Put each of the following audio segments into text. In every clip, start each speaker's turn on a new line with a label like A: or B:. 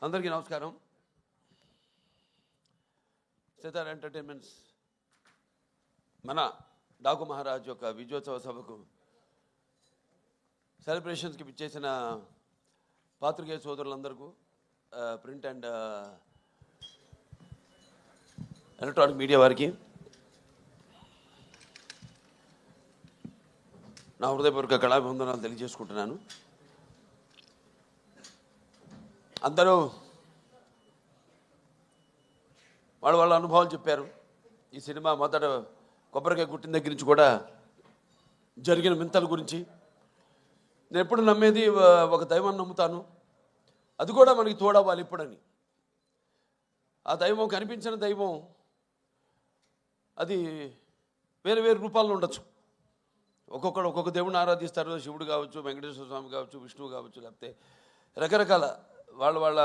A: అందరికీ నమస్కారం. సితార్ ఎంటర్టైన్మెంట్స్ మన డాకు మహారాజ్ యొక్క విజయోత్సవ సభకు సెలబ్రేషన్స్కి పిచ్చేసిన పాత్రికేయ సోదరులందరికీ, ప్రింట్ అండ్ ఎలక్ట్రానిక్ మీడియా వారికి నా హృదయపూర్వక కళాభివందనాలు తెలియజేసుకుంటున్నాను. అందరూ వాళ్ళ అనుభవాలు చెప్పారు. ఈ సినిమా మొదట కొబ్బరికాయ కుట్టిన దగ్గర నుంచి కూడా జరిగిన వింతల గురించి. నేను ఎప్పుడు నమ్మేది ఒక దైవాన్ని నమ్ముతాను, అది కూడా మనకి తోడవ్వాలి ఇప్పుడని. ఆ దైవం, కనిపించిన దైవం, అది వేరు వేరు రూపాల్లో ఉండొచ్చు. ఒక్కొక్కడు ఒక్కొక్క దేవుడిని ఆరాధిస్తారు. శివుడు కావచ్చు, వెంకటేశ్వర స్వామి కావచ్చు, విష్ణువు కావచ్చు, లేకపోతే రకరకాల వాళ్ళ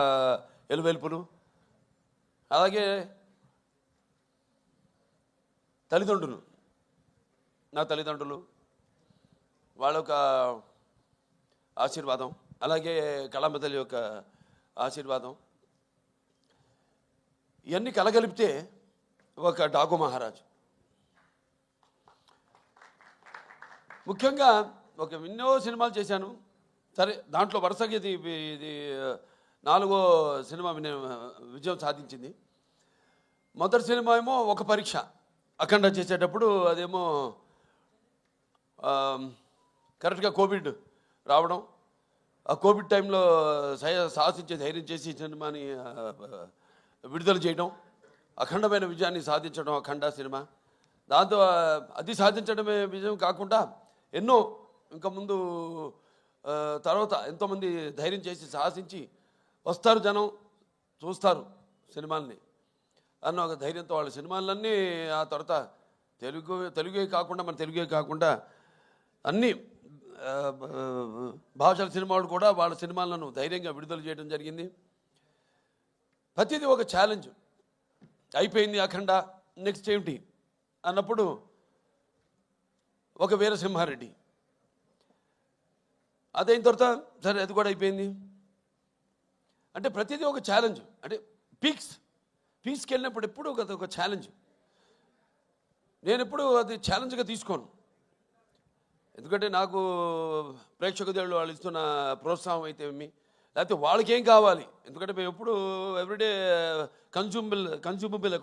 A: ఎలువెలుపులు. అలాగే తల్లిదండ్రులు, నా తల్లిదండ్రులు, వాళ్ళ యొక్క ఆశీర్వాదం, అలాగే కళాంబ తల్లి యొక్క ఆశీర్వాదం, ఇవన్నీ కలగలిపితే ఒక డాకు మహారాజ్. ముఖ్యంగా ఎన్నో సినిమాలు చేశాను. సరే, దాంట్లో వరుసగా ఇది 4వ సినిమా విజయం సాధించింది. మొదటి సినిమా ఏమో ఒక పరీక్ష, అఖండ చేసేటప్పుడు అదేమో కరెక్ట్గా కోవిడ్ రావడం. ఆ కోవిడ్ టైంలో సాహసించే ధైర్యం చేసి సినిమాని విడుదల చేయడం, అఖండమైన విజయాన్ని సాధించడం అఖండ సినిమా. దాంతో అది సాధించడమే విజయం కాకుండా ఎన్నో ఇంకా ముందు తర్వాత ఎంతోమంది ధైర్యం చేసి సాహసించి వస్తారు, జనం చూస్తారు అన్న ఒక ధైర్యంతో వాళ్ళ సినిమాలన్నీ ఆ తర్వాత తెలుగే కాకుండా అన్ని భాషల సినిమాలు కూడా వాళ్ళ సినిమాలను ధైర్యంగా విడుదల చేయడం జరిగింది. ప్రతిదీ ఒక ఛాలెంజ్. అయిపోయింది అఖండ, నెక్స్ట్ ఏమిటి అన్నప్పుడు ఒక వీరసింహారెడ్డి, అదైన తర్వాత సరే అది కూడా అయిపోయింది. అంటే ప్రతిదీ ఒక ఛాలెంజ్. అంటే పీక్స్కి వెళ్ళినప్పుడు ఎప్పుడు ఒక ఛాలెంజ్. నేను ఎప్పుడు అది ఛాలెంజ్గా తీసుకోను. ఎందుకంటే నాకు ప్రేక్షక దేవుళ్ళు వాళ్ళు ఇస్తున్న ప్రోత్సాహం అయితే లేకపోతే వాళ్ళకేం కావాలి. ఎందుకంటే మేము ఎప్పుడు ఎవ్రీడే కన్జ్యూమబుల్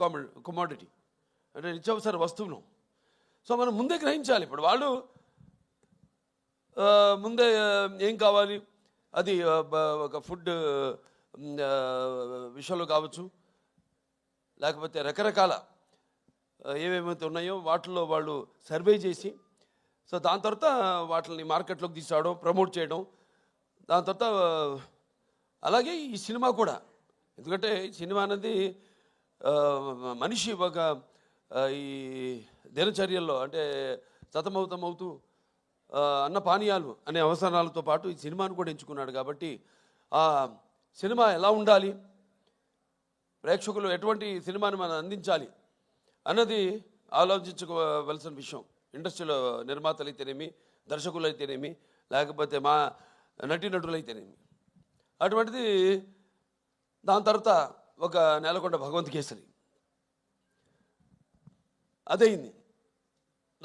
A: కమోడిటీ, అంటే నిత్యావసర వస్తువులు. సో మనం ముందే గ్రహించాలి. ఇప్పుడు వాళ్ళు ముందే ఏం కావాలి, అది ఒక ఫుడ్ విషయంలో కావచ్చు, లేకపోతే రకరకాల ఏమేమైతే ఉన్నాయో వాటిల్లో వాళ్ళు సర్వే చేసి, సో దాని తర్వాత వాటిని మార్కెట్లోకి తీసుకురావడం, ప్రమోట్ చేయడం. దాని తర్వాత అలాగే ఈ సినిమా కూడా, ఎందుకంటే ఈ సినిమా అనేది మనిషి ఒక ఈ దినచర్యల్లో అంటే సతమవుతూ అన్న పానీయాలు అనే అవసరాలతో పాటు ఈ సినిమాను కూడా ఎంచుకున్నాడు. కాబట్టి ఆ సినిమా ఎలా ఉండాలి, ప్రేక్షకులు ఎటువంటి సినిమాని మనం అందించాలి అన్నది ఆలోచించుకోవలసిన విషయం. ఇండస్ట్రీలో నిర్మాతలు అయితేనేమి, దర్శకులు అయితేనేమి, లేకపోతే మా నటీనటులు అయితేనేమి. అటువంటిది దాని తర్వాత ఒక నేలకొండ భగవంత్ కేసరి అదయింది.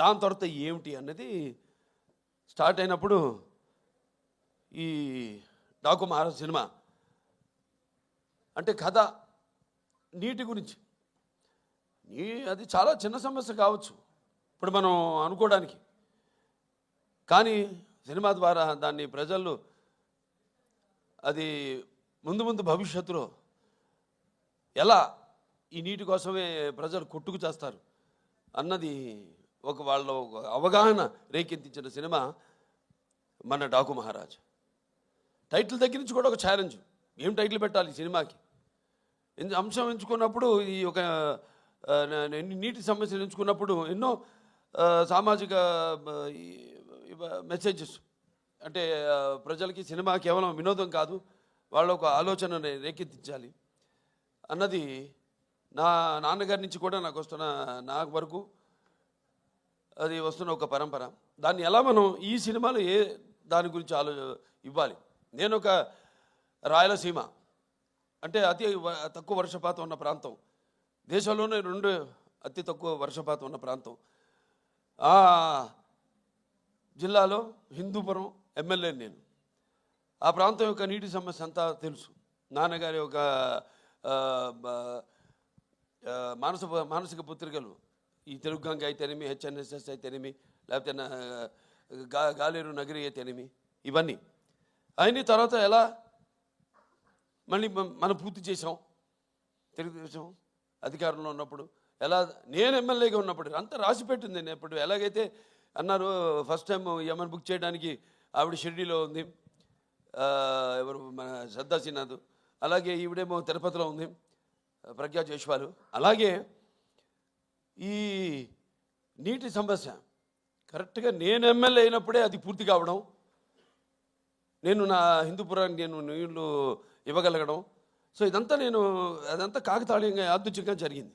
A: దాని తర్వాత ఏమిటి అన్నది స్టార్ట్ అయినప్పుడు ఈ డాకు మహారాజ్ సినిమా అంటే కథ నీటి గురించి. అది చాలా చిన్న సమస్య కావచ్చు ఇప్పుడు మనం అనుకోవడానికి, కానీ సినిమా ద్వారా దాన్ని ప్రజలు అది ముందు భవిష్యత్తులో ఎలా ఈ నీటి కోసమే ప్రజలు కొట్టుకు చేస్తారు అన్నది వాళ్ళ అవగాహన రేకెత్తించిన సినిమా మన డాకు మహారాజ్. టైటిల్ దగ్గర నుంచి కూడా ఒక ఛాలెంజ్. ఏం టైటిల్ పెట్టాలి సినిమాకి అంశం ఎంచుకున్నప్పుడు, ఈ ఒక నీటి సమస్యలు ఎంచుకున్నప్పుడు ఎన్నో సామాజిక మెసేజెస్, అంటే ప్రజలకి సినిమా కేవలం వినోదం కాదు, వాళ్ళ ఒక ఆలోచన రేకెత్తించాలి అన్నది నా నాన్నగారి నుంచి కూడా నాకు వరకు అది వస్తున్న ఒక పరంపర. దాన్ని ఎలా మనం ఈ సినిమాలో దాని గురించి ఇవ్వాలి. నేను ఒక రాయలసీమ అంటే తక్కువ వర్షపాతం ఉన్న ప్రాంతం, దేశంలోనే 2 అతి తక్కువ వర్షపాతం ఉన్న ప్రాంతం. ఆ జిల్లాలో హిందూపురం ఎమ్మెల్యే నేను. ఆ ప్రాంతం యొక్క నీటి సమస్య అంతా తెలుసు. నాన్నగారి ఒక మానసిక పుత్రికలు, ఈ తెలుగు గంగ అయితేనేమి, హెచ్ఎన్ఎస్ఎస్ అయితేనేమి, లేకపోతే గాలేరు నగరి అయితేనేమి, ఇవన్నీ అయిన తర్వాత ఎలా మళ్ళీ మనం పూర్తి చేసాం. తెలుగుదేశం అధికారంలో ఉన్నప్పుడు ఎలా, నేను ఎమ్మెల్యేగా ఉన్నప్పుడు అంతా రాసి పెట్టింది. నేను ఇప్పుడు ఎలాగైతే అన్నారు ఫస్ట్ టైం యమన్ బుక్ చేయడానికి ఆవిడ షిరిడీలో ఉంది, ఎవరు మన శ్రద్ధా శ్రీనాథ్, అలాగే ఈవిడేమో తిరుపతిలో ఉంది ప్రజ్ఞా జైస్వాల్. అలాగే ఈ నీటి సమస్య కరెక్ట్గా నేను ఎమ్మెల్యే అయినప్పుడే అది పూర్తి కావడం, నేను నా హిందూపురానికి నేను నీళ్లు ఇవ్వగలగడం. సో ఇదంతా అదంతా కాకతాళీయంగా యాదృచ్ఛికంగా జరిగింది.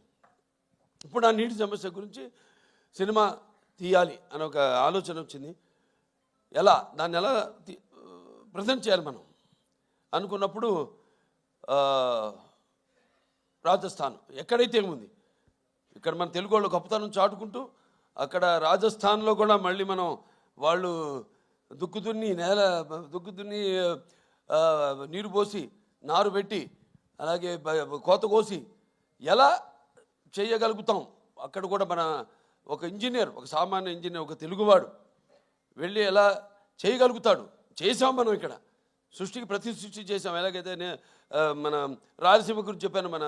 A: ఇప్పుడు ఆ నీటి సమస్య గురించి సినిమా తీయాలి అనే ఒక ఆలోచన వచ్చింది. దాన్ని ఎలా ప్రజెంట్ చేయాలి మనం అనుకున్నప్పుడు రాజస్థాన్ ఎక్కడైతే ఏముంది, ఇక్కడ మన తెలుగు వాళ్ళు గొప్పతనం చాటుకుంటూ అక్కడ రాజస్థాన్లో కూడా మళ్ళీ మనం వాళ్ళు దుక్కు దున్ని నీరు పోసి నారు పెట్టి అలాగే కోత కోసి ఎలా చేయగలుగుతాం, అక్కడ కూడా మన ఒక ఇంజనీర్, ఒక సామాన్య ఇంజనీర్, ఒక తెలుగువాడు వెళ్ళి ఎలా చేయగలుగుతాడు. చేసాం మనం ఇక్కడ సృష్టికి ప్రతి సృష్టి చేసాం. ఎలాగైతే మన రాయలసీమ గురించి చెప్పాను, మన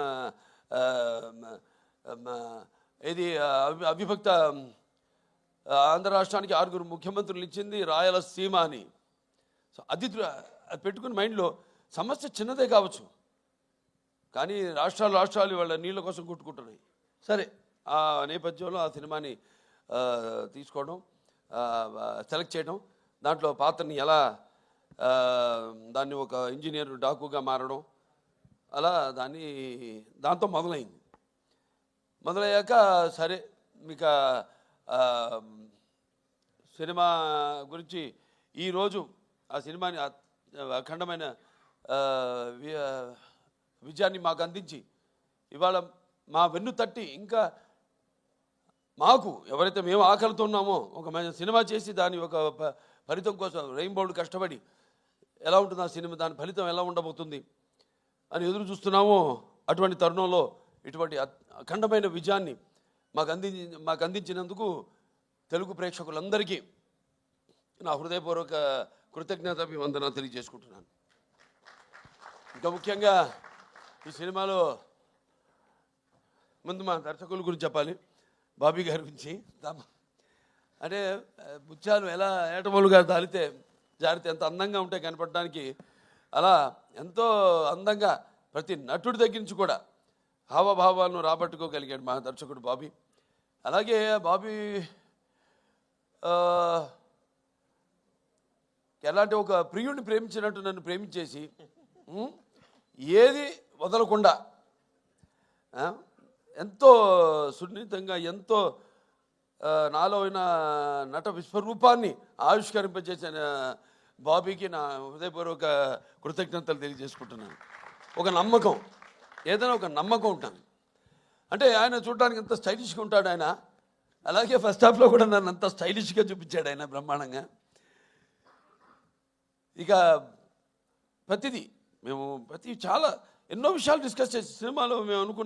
A: ఇది అవిభక్త ఆంధ్ర రాష్ట్రానికి 6 ముఖ్యమంత్రులు ఇచ్చింది రాయలసీమ అని. సో అది పెట్టుకుని మైండ్లో సమస్య చిన్నదే కావచ్చు, కానీ రాష్ట్రాలు వాళ్ళ నీళ్ళ కోసం కొట్టుకుంటున్నాయి. సరే, ఆ నేపథ్యంలో ఆ సినిమాని తీసుకోవడం, సెలెక్ట్ చేయడం, దాంట్లో పాత్రని ఎలా దాన్ని ఒక ఇంజనీర్ డాకుగా మారడం, అలా దాంతో మొదలయ్యాక సరే మీకు సినిమా గురించి ఈరోజు ఆ సినిమాని అఖండమైన విజయాన్ని మాకు అందించి ఇవాళ మా వెన్ను తట్టి ఇంకా మాకు ఎవరైతే మేము ఆకలితో ఉన్నామో ఒక సినిమా చేసి దాని ఒక ఫలితం కోసం రెయిన్బోర్డు కష్టపడి ఎలా ఉంటుంది ఆ సినిమా, దాని ఫలితం ఎలా ఉండబోతుంది అని ఎదురు చూస్తున్నామో, అటువంటి తరుణంలో ఇటువంటి అఖండమైన విజయాన్ని మాకు అందించినందుకు తెలుగు ప్రేక్షకులందరికీ నా హృదయపూర్వక కృతజ్ఞతాభివందన తెలియజేసుకుంటున్నాను. ఇంకా ముఖ్యంగా ఈ సినిమాలో ముందు మా దర్శకుల గురించి చెప్పాలి, బాబీ గారి గురించి. అంటే ముత్యాలు ఎలా ఏటమూలుగా జారితే ఎంత అందంగా ఉంటాయి కనపడడానికి, అలా ఎంతో అందంగా ప్రతి నటుడి దగ్గర నుంచి కూడా హావభావాలను రాబట్టుకోగలిగాడు మా దర్శకుడు బాబీ. అలాగే బాబీ ఎలాంటి ఒక ప్రియుడిని ప్రేమించినట్టు నన్ను ప్రేమించేసి ఏది వదలకుండా ఎంతో సున్నితంగా, ఎంతో నాలో అయిన నట విశ్వరూపాన్ని ఆవిష్కరింపజేసిన బాబీకి నా హృదయపూర్వక కృతజ్ఞతలు తెలియజేసుకుంటున్నాను. ఒక నమ్మకం, ఏదైనా ఒక నమ్మకం ఉంటాను. అంటే ఆయన చూడడానికి ఎంత స్టైలిష్గా ఉంటాడు ఆయన, అలాగే ఫస్ట్ హాఫ్లో కూడా నన్ను అంత స్టైలిష్గా చూపించాడు ఆయన బ్రహ్మాండంగా. ఇక ప్రతిదీ మేము చాలా ఎన్నో విషయాలు డిస్కస్ చేసి సినిమాలో మేము అనుకున్న